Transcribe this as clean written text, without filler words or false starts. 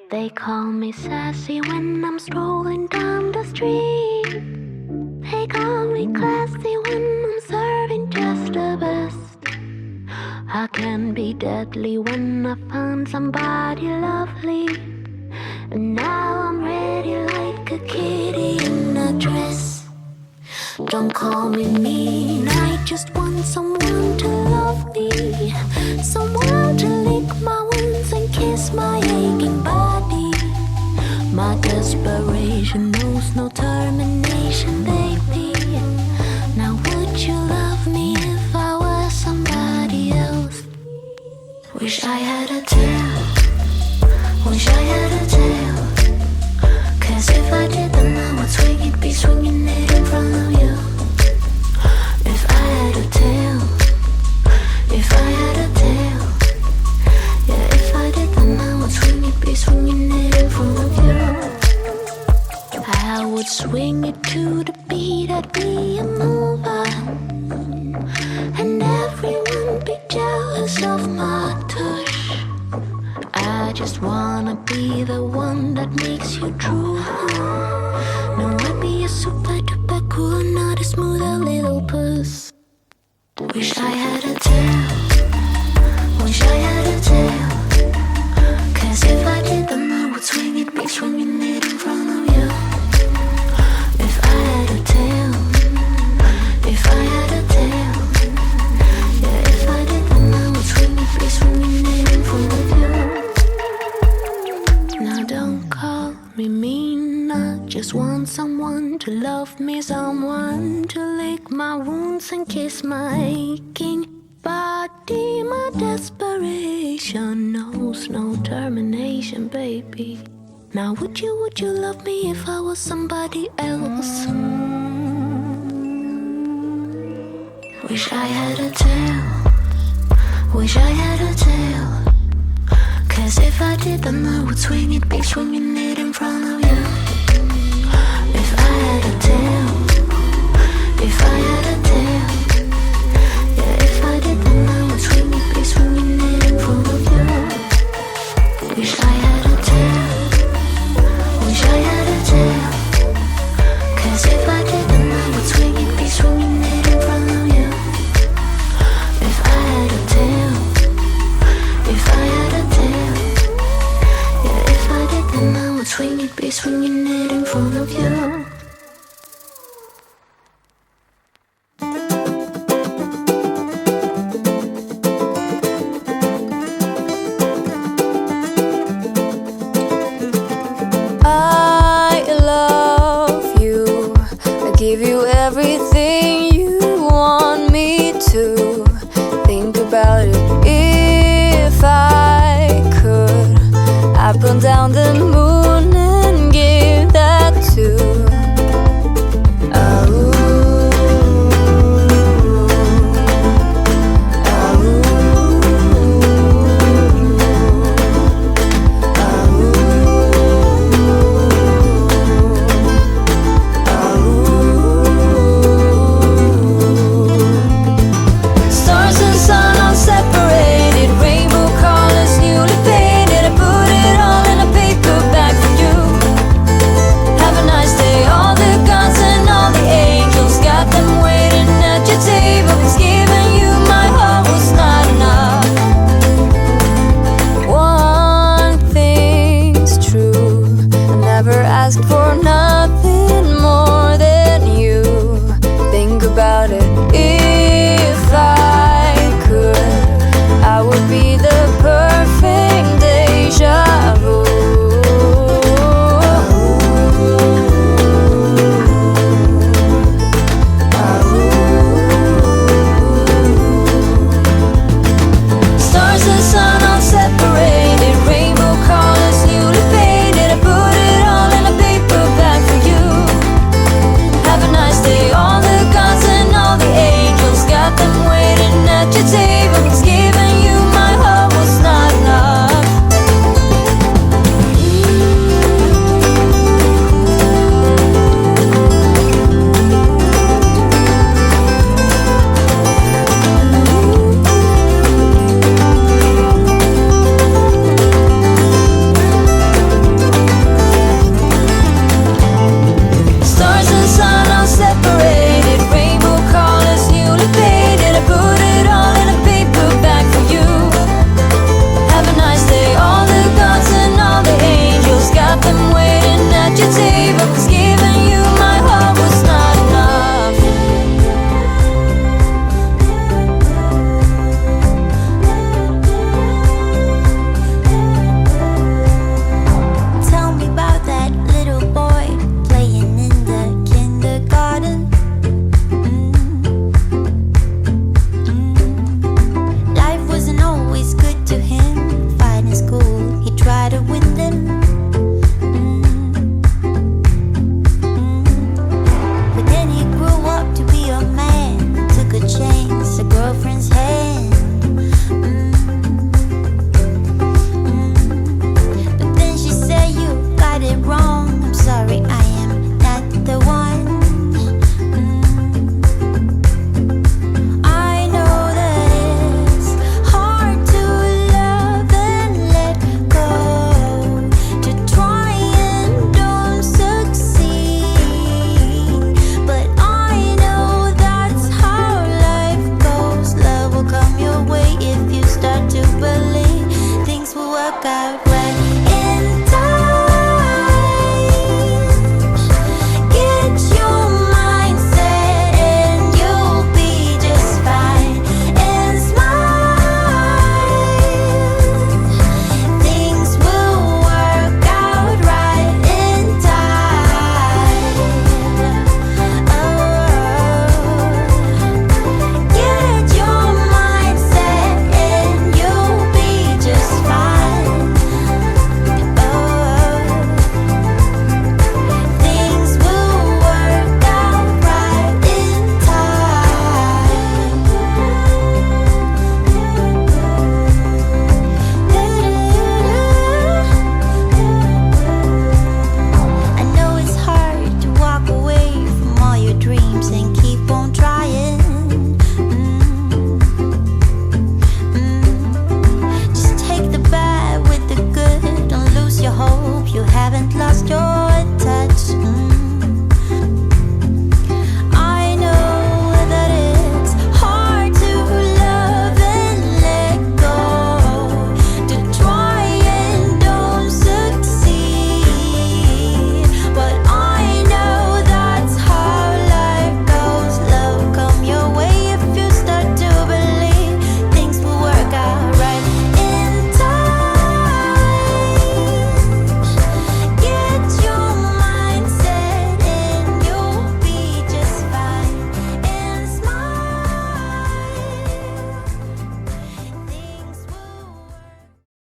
They call me sassy when I'm strolling down the street. They call me classy when I'm serving just the best. I can be deadly when I find somebody lovely. And now I'm ready like a kitty in a dress. Don't call me mean, I just want someone to love me. Someone to lick my wounds and kiss my aching body. My desperation knows no termination, baby. Now would you love me if I were somebody else? Wish I had a tail. Wish I had a tail. Cause if I did then I would swing it, be swinging it in front of you. If I had a tail. If I had a tail. Yeah, if I did then I would swing it, be swinging it in front of you. I would swing it to the beat, I'd be a mover. And everyone be jealous of my touch. I just wanna be the one that makes you true. No, I'd be a super duper cool, not a smoother little puss. Wish I had a tail. Wish I had a tail. Cause if I did then I would swing it, be swinging it in front of you. If I had a tail. If I had a tail. Yeah, if I did then I would swing it, be swinging it in front of you. Now don't call me mean, I just want someone to love me, someone to lick my wounds and kiss my aching body. My desperation knows no termination, baby. Now would you love me if I was somebody else? Wish I had a tail. Wish I had a tail. Cause if I did then I would swing it, be swinging it in front of you. If I had a tail. If I had a tail. Yeah, if I did then I would swing it, be swinging it in front of you. Wish I had a tail. Wish I had a tail. Cause if I did then I would swing it, be swinging it in front of you. If I had a tail. If I had a tail. Yeah, if I did then I would swing it, be swinging it in front of you. I love you. I give you everything you want me to. Think about it. If I could, I'd burn down the moon and give that to. Oh. Stars and sun are separated, rainbow colors newly painted. I put it all in a paper bag. look out